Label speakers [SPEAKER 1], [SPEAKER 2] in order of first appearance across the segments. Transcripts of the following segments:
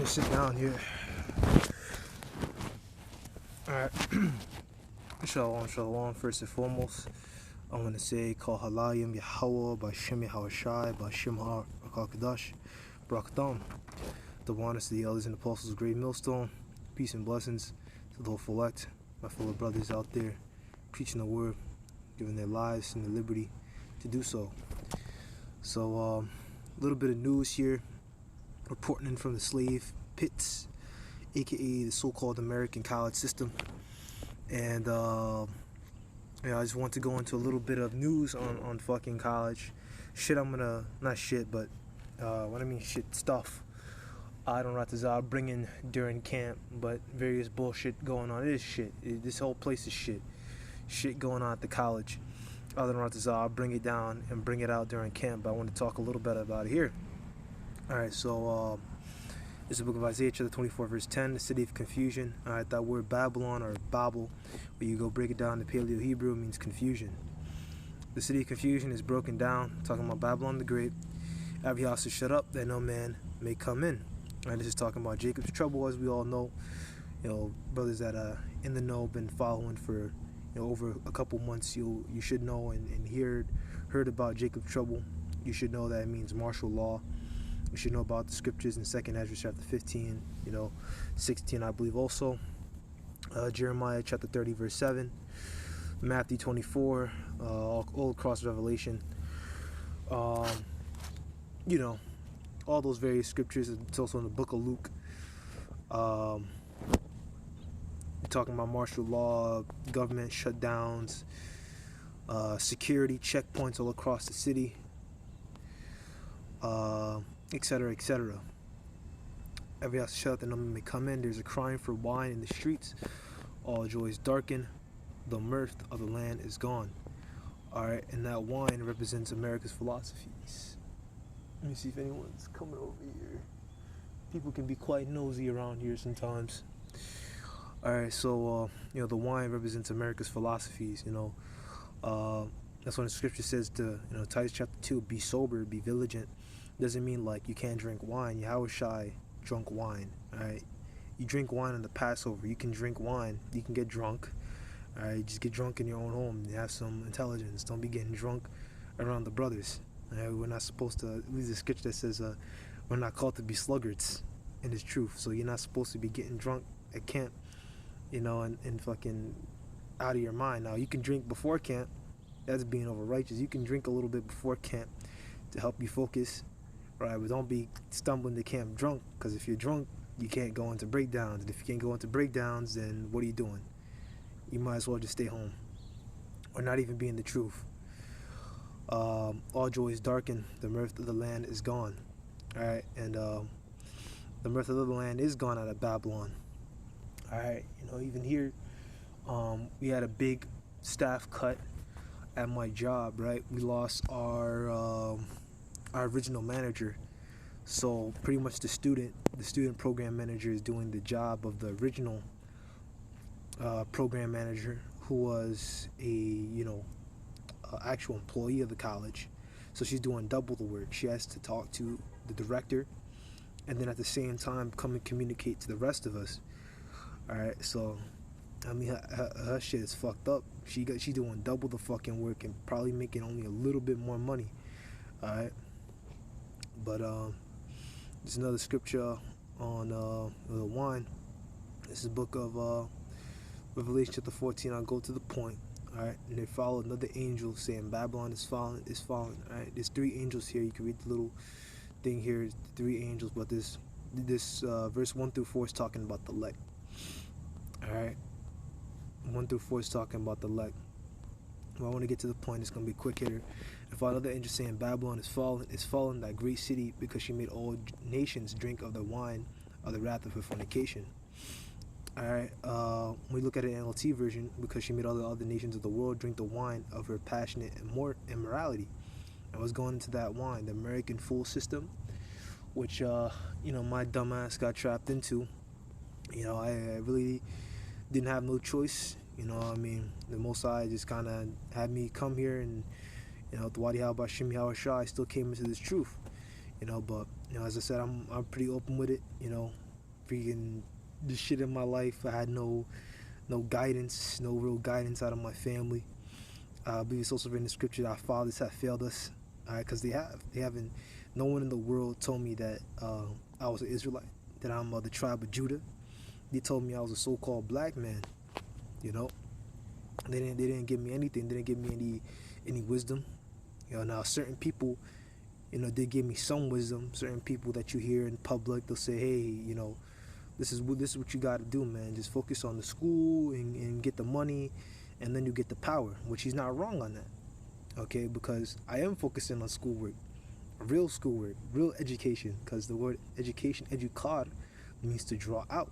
[SPEAKER 1] me sit down here. Alright. Shalom, shalom. First and foremost, I'm going to say, Call Halayim Yahweh, Bashem Yahawashai, Bashem HaRakakadash, Brakdam. The honors to the elders and apostles of Great Millstone. Peace and blessings to the whole elect, my fellow brothers out there, preaching the word, giving their lives and the liberty to do so. So, a little bit of news here, reporting in from the slave pits, aka the so-called American college system. And I just want to go into a little bit of news on fucking college shit. I'm gonna, not shit, but when I mean shit, stuff I don't know to bring in during camp, but various bullshit going on. It is shit. This whole place is shit going on at the college. I don't know to I'll bring it down and bring it out during camp, but I want to talk a little bit about it here. Alright, so it's the book of Isaiah, chapter 24, verse 10, the city of confusion. Alright, that word Babylon or Babel, where you go break it down to Paleo Hebrew, means confusion. The city of confusion is broken down, talking about Babylon the Great. Every house is shut up, that no man may come in. Alright, this is talking about Jacob's trouble, as we all know. You know, brothers that in the know, been following for over a couple months, you should know and heard about Jacob's trouble. You should know that it means martial law. We should know about the scriptures in 2nd Ezra chapter 15, 16 I believe also. Jeremiah chapter 30 verse 7, Matthew 24, all across Revelation. All those various scriptures. It's also in the book of Luke. We're talking about martial law, government shutdowns, security checkpoints all across the city, etc., etc. Every house is shut, that no man may come in. There's a crying for wine in the streets. All joy is darkened. The mirth of the land is gone. Alright, and that wine represents America's philosophies. Let me see if anyone's coming over here. People can be quite nosy around here sometimes. Alright, so the wine represents America's philosophies. That's when the scripture says to Titus chapter 2, be sober, be vigilant. Doesn't mean like you can't drink wine. Yahushai drunk wine. Alright, you drink wine on the Passover. You can drink wine. You can get drunk. Alright, just get drunk in your own home. You have some intelligence. Don't be getting drunk around the brothers. Alright, we're not supposed to. There's a scripture that says we're not called to be sluggards. And it's truth. So you're not supposed to be getting drunk at camp. And fucking out of your mind. Now you can drink before camp. That's being over righteous. You can drink a little bit before camp to help you focus. Right, but don't be stumbling to camp drunk, because if you're drunk, you can't go into breakdowns. And if you can't go into breakdowns, then what are you doing? You might as well just stay home, or not even be in the truth. All joy is darkened. The mirth of the land is gone. All right, and the mirth of the land is gone out of Babylon. All right, even here, we had a big staff cut at my job. Right, we lost our original manager, so pretty much the student program manager is doing the job of the original program manager, who was a actual employee of the college. So she's doing double the work. She has to talk to the director, and then at the same time come and communicate to the rest of us. All right, so I mean her shit is fucked up. She doing double the fucking work and probably making only a little bit more money. All right. But there's another scripture on the wine. This is the book of Revelation chapter 14. I'll go to the point. Alright, and they followed another angel saying, Babylon is fallen, is fallen. Alright, there's 3 angels here. You can read the little thing here, 3 angels, but this verse 1 through 4 is talking about the elect. Alright, 1 through 4 is talking about the elect. Well, I want to get to the point. It's going to be quick hitter. And for another angel saying, Babylon is fallen, that great city, because she made all nations drink of the wine of the wrath of her fornication. Alright, when we look at an NLT version, because she made all the other nations of the world drink the wine of her passionate immorality. I was going into that wine, the American fool system, which my dumbass got trapped into. I really didn't have no choice. The Most High just kind of had me come here, and the Wadi Haba Shimi Hawashai, I still came into this truth. But as I said, I'm pretty open with it. freaking the shit in my life. I had no guidance, no real guidance out of my family. I believe it's also written in scripture that our fathers have failed us, because they haven't. No one in the world told me that I was an Israelite, that I'm of the tribe of Judah. They told me I was a so-called black man. You know, they didn't give me anything. They didn't give me any wisdom. You know, now certain people, you know, they give me some wisdom. Certain people that you hear in public, they'll say, hey, you know, this is what you got to do, man. Just focus on the school and get the money, and then you get the power. Which he's not wrong on that, okay? Because I am focusing on schoolwork, real schoolwork, real education. Because the word education, educar, means to draw out.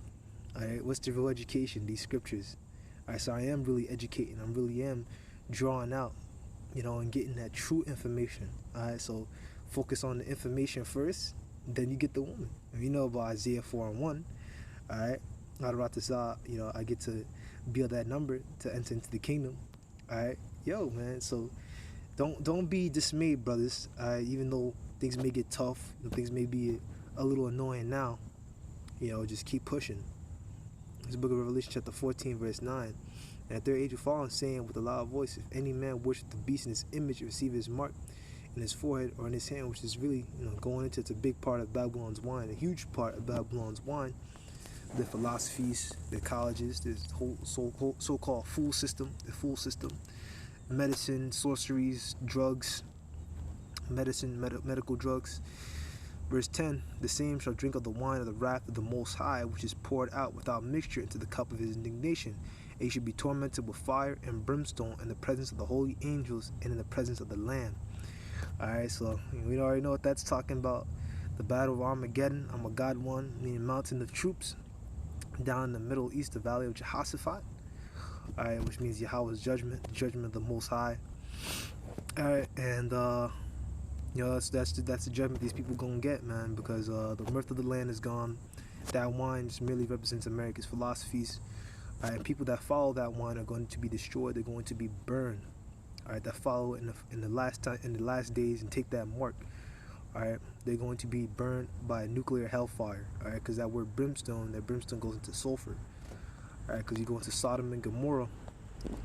[SPEAKER 1] All right, what's the real education? These scriptures. All right, so I am really educating. I really am drawing out, you know, and getting that true information. All right, so focus on the information first, then you get the woman. And you know about Isaiah 4:1. All right, you know, I get to build that number to enter into the kingdom. All right, yo, man. So don't be dismayed, brothers. Even though things may get tough, things may be a little annoying now, you know, just keep pushing. This book of Revelation, chapter 14, verse 9. And at their age of fallen, saying with a loud voice, if any man worship the beast in his image, receive his mark in his forehead or in his hand, which is really, you know, going into, it's a big part of Babylon's wine, a huge part of Babylon's wine. The philosophies, the colleges, this whole so-called fool system, the fool system, medicine, sorceries, drugs, medical drugs. Verse 10, the same shall drink of the wine of the wrath of the Most High, which is poured out without mixture into the cup of his indignation. And he should be tormented with fire and brimstone in the presence of the holy angels and in the presence of the Lamb. Alright, so we already know what that's talking about. The battle of Armageddon, Armageddon, meaning mountain of troops, down in the Middle East, the valley of Jehoshaphat. Alright, which means Yahweh's judgment, the judgment of the Most High. Alright, and you know, that's the judgment these people gonna get, man, because the mirth of the land is gone. That wine just merely represents America's philosophies. And people that follow that wine are going to be destroyed. They're going to be burned. All right, that follow in the last days and take that mark. All right, they're going to be burned by nuclear hellfire. All right, because that word brimstone, that brimstone goes into sulfur. All right, because you go into Sodom and Gomorrah,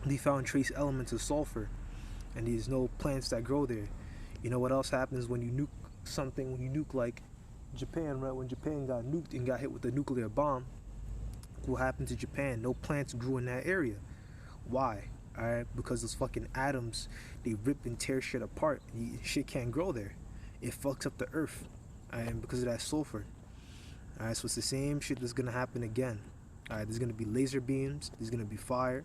[SPEAKER 1] they found trace elements of sulfur, and there's no plants that grow there. You know what else happens when you nuke something? When you nuke, like Japan, right? When Japan got nuked and got hit with a nuclear bomb, what happened to Japan? No plants grew in that area. Why? Alright, because those fucking atoms, they rip and tear shit apart. Shit can't grow there. It fucks up the earth. And because of that sulfur. Alright, so it's the same shit that's gonna happen again. Alright, there's gonna be laser beams, there's gonna be fire,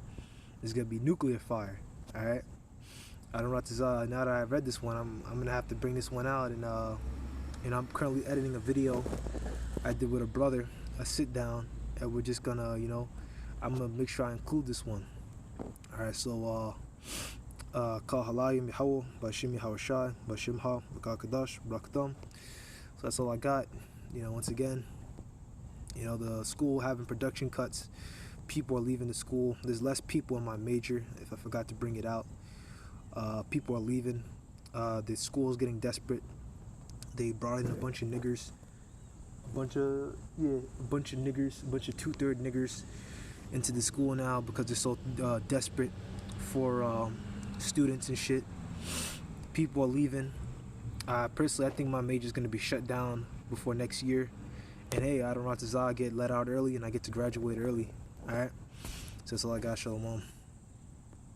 [SPEAKER 1] there's gonna be nuclear fire. Alright. I don't know what this, now that I've read this one, I'm gonna have to bring this one out, and I'm currently editing a video I did with a brother, a sit down, and we're just gonna, you know, I'm gonna make sure I include this one. Alright, so Kal Halayim Yahweh, Bashim Yahawashai, Bashim Ha, Bakakadash, Brakdam. So that's all I got. You know, once again, you know, the school having production cuts, people are leaving the school. There's less people in my major, if I forgot to bring it out. People are leaving. The school is getting desperate. They brought in a bunch of niggers, a bunch of niggers, a bunch of 2/3 niggers into the school now because they're so desperate for students and shit. People are leaving. Personally, I think my major is gonna be shut down before next year. And hey, I don't know, I get let out early and I get to graduate early. All right. So that's all I got. Shalom.